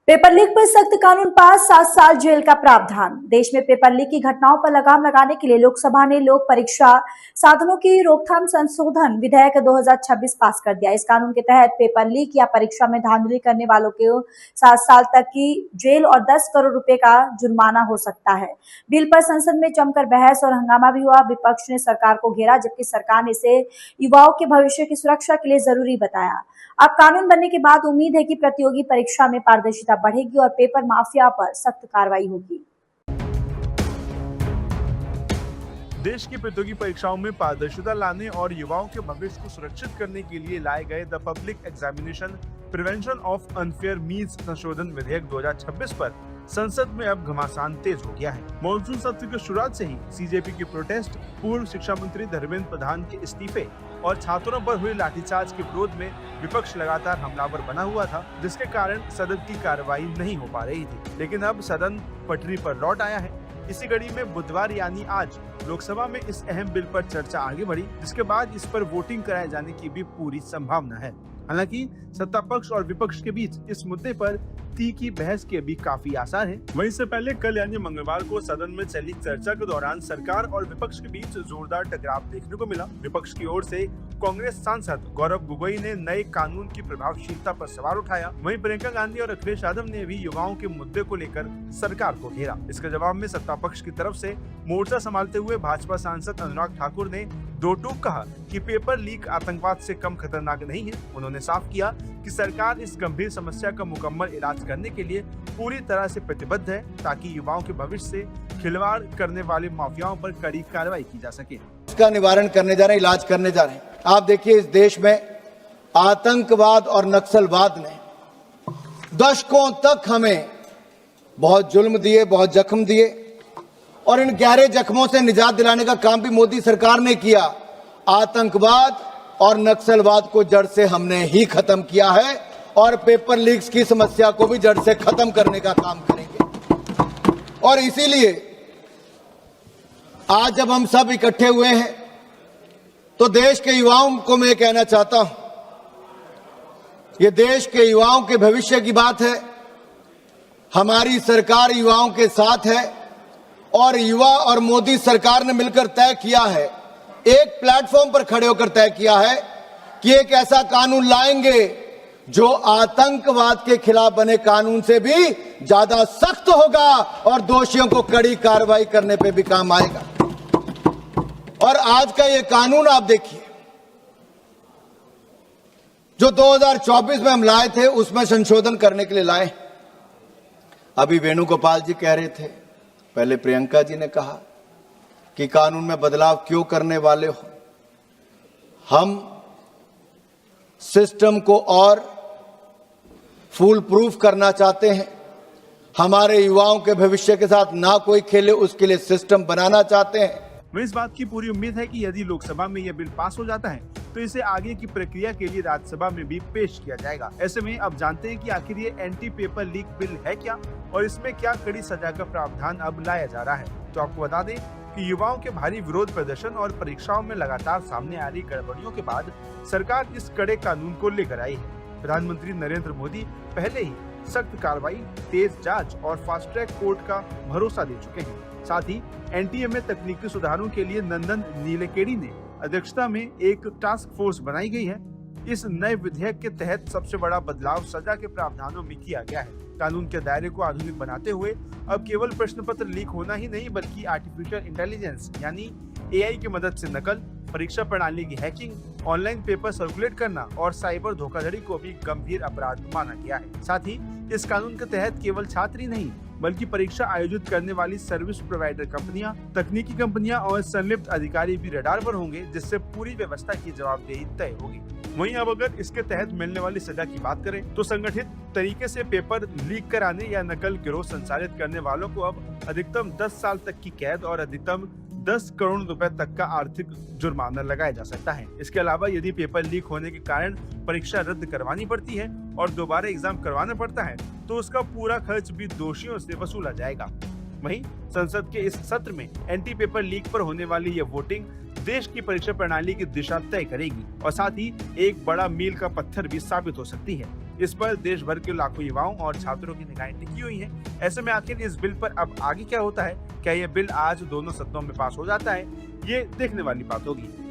Paper leak पर सख्त कानून पास, 7 साल जेल का प्रावधान। देश में पेपर लीक की घटनाओं पर लगाम लगाने के लिए लोकसभा ने लोक परीक्षा साधनों की रोकथाम संशोधन विधेयक 2026 पास कर दिया। इस कानून के तहत पेपर लीक या परीक्षा में धांधली करने वालों को 7 साल तक की जेल और 10 करोड़ रुपए का जुर्माना हो सकता है। बिल पर संसद में जमकर बहस और हंगामा भी हुआ। विपक्ष ने सरकार को घेरा, जबकि सरकार ने इसे युवाओं के भविष्य की सुरक्षा के लिए जरूरी बताया। अब कानून बनने के बाद उम्मीद है कि प्रतियोगी परीक्षा में पारदर्शिता बढ़ेगी और पेपर माफिया पर सख्त कार्रवाई होगी। देश की प्रतियोगी परीक्षाओं में पारदर्शिता लाने और युवाओं के भविष्य को सुरक्षित करने के लिए लाए गए the public examination prevention of unfair means संशोधन विधेयक 2026 पर संसद में अब घमासान तेज हो गया है। मॉनसून सत्र की शुरुआत से ही सीजेपी की प्रोटेस्ट, पूर्व शिक्षा मंत्री धर्मेंद्र प्रधान के इस्तीफे और छात्रों पर हुए लाठीचार्ज के विरोध में विपक्ष लगातार हमलावर बना हुआ था, जिसके कारण सदन की कार्रवाई नहीं हो पा रही थी। लेकिन अब सदन पटरी पर लौट आया है। इसी कड़ी में बुधवार यानी आज लोकसभा में इस अहम बिल पर चर्चा आगे बढ़ी, जिसके बाद इस पर वोटिंग कराए जाने की भी पूरी संभावना है। हालांकि सत्ता पक्ष और विपक्ष के बीच इस मुद्दे पर तीखी बहस के भी काफी आसार है। वहीं से पहले कल यानी मंगलवार को सदन में चली चर्चा के दौरान सरकार और विपक्ष के बीच जोरदार टकराव देखने को मिला। विपक्ष की ओर से कांग्रेस सांसद गौरव गोगोई ने नए कानून की प्रभावशीलता पर सवाल उठाया। वहीं प्रियंका गांधी और अखिलेश यादव ने भी युवाओं के मुद्दे को लेकर सरकार को घेरा। इसके जवाब में सत्ता पक्ष की तरफ से मोर्चा संभालते हुए भाजपा सांसद अनुराग ठाकुर ने दो टूक कहा कि पेपर लीक आतंकवाद से कम खतरनाक नहीं है। उन्होंने साफ किया कि सरकार इस गंभीर समस्या का मुकम्मल इलाज करने के लिए पूरी तरह से प्रतिबद्ध है, ताकि युवाओं के भविष्य से खिलवाड़ करने वाले माफियाओं पर कड़ी कार्रवाई की जा सके। इसका निवारण करने जा रहे हैं, इलाज करने जा रहे हैं। आप देखिए, इस देश में आतंकवाद और नक्सलवाद ने दशकों तक हमें बहुत जुल्म दिए, बहुत जख्म दिए, और इन गहरे जख्मों से निजात दिलाने का काम भी मोदी सरकार ने किया। आतंकवाद और नक्सलवाद को जड़ से हमने ही खत्म किया है और पेपर लीक्स की समस्या को भी जड़ से खत्म करने का काम करेंगे। और इसीलिए आज जब हम सब इकट्ठे हुए हैं तो देश के युवाओं को मैं कहना चाहता हूं, ये देश के युवाओं के भविष्य की बात है। हमारी सरकार युवाओं के साथ है और युवा और मोदी सरकार ने मिलकर तय किया है, एक प्लेटफॉर्म पर खड़े होकर तय किया है कि एक ऐसा कानून लाएंगे जो आतंकवाद के खिलाफ बने कानून से भी ज्यादा सख्त होगा और दोषियों को कड़ी कार्रवाई करने पे भी काम आएगा। और आज का ये कानून आप देखिए, जो 2024 में हम लाए थे उसमें संशोधन करने के लिए लाए। अभी वेणुगोपाल जी कह रहे थे, पहले प्रियंका जी ने कहा कि कानून में बदलाव क्यों करने वाले हो। हम सिस्टम को और फूल प्रूफ करना चाहते हैं। हमारे युवाओं के भविष्य के साथ ना कोई खेले, उसके लिए सिस्टम बनाना चाहते हैं। हमें इस बात की पूरी उम्मीद है कि यदि लोकसभा में यह बिल पास हो जाता है तो इसे आगे की प्रक्रिया के लिए राज्यसभा में भी पेश किया जाएगा। ऐसे में अब जानते हैं कि आखिर ये एंटी पेपर लीक बिल है क्या और इसमें क्या कड़ी सजा का प्रावधान अब लाया जा रहा है। तो आपको बता दें कि युवाओं के भारी विरोध प्रदर्शन और परीक्षाओं में लगातार सामने आ रही गड़बड़ियों के बाद सरकार इस कड़े कानून को लेकर आई है। प्रधानमंत्री नरेंद्र मोदी पहले ही सख्त कार्रवाई, तेज जांच और फास्ट ट्रैक कोर्ट का भरोसा दे चुके हैं। साथ ही एनटीए में तकनीकी सुधारों के लिए नंदन नीलेकेणी ने अध्यक्षता में एक टास्क फोर्स बनाई गई है। इस नए विधेयक के तहत सबसे बड़ा बदलाव सजा के प्रावधानों में किया गया है। कानून के दायरे को आधुनिक बनाते हुए अब केवल प्रश्न पत्र लीक होना ही नहीं, बल्कि आर्टिफिशियल इंटेलिजेंस यानी एआई की मदद से नकल, परीक्षा प्रणाली की हैकिंग, ऑनलाइन पेपर सर्कुलेट करना और साइबर धोखाधड़ी को भी गंभीर अपराध माना गया है। साथ ही इस कानून के तहत केवल छात्र ही नहीं, बल्कि परीक्षा आयोजित करने वाली सर्विस प्रोवाइडर कंपनियां, तकनीकी कंपनियां और संलिप्त अधिकारी भी रडार पर होंगे, जिससे पूरी व्यवस्था की जवाबदेही तय होगी। वहीं अब अगर इसके तहत मिलने वाली सजा की बात करें तो संगठित तरीके से पेपर लीक कराने या नकल गिरोह संचालित करने वालों को अब अधिकतम 10 साल तक की कैद और अधिकतम 10 करोड़ रुपए तक का आर्थिक जुर्माना लगाया जा सकता है। इसके अलावा यदि पेपर लीक होने के कारण परीक्षा रद्द करवानी पड़ती है और दोबारा एग्जाम करवाना पड़ता है तो उसका पूरा खर्च भी दोषियों से वसूला जाएगा। वहीं संसद के इस सत्र में एंटी पेपर लीक पर होने वाली यह वोटिंग देश की परीक्षा प्रणाली की दिशा तय करेगी और साथ ही एक बड़ा मील का पत्थर भी साबित हो सकती है। इस पर देश भर के लाखों युवाओं और छात्रों की निगाहें टिकी हुई हैं। ऐसे में आखिर इस बिल पर अब आगे क्या होता है? क्या यह बिल आज दोनों सदनों में पास हो जाता है? ये देखने वाली बात होगी।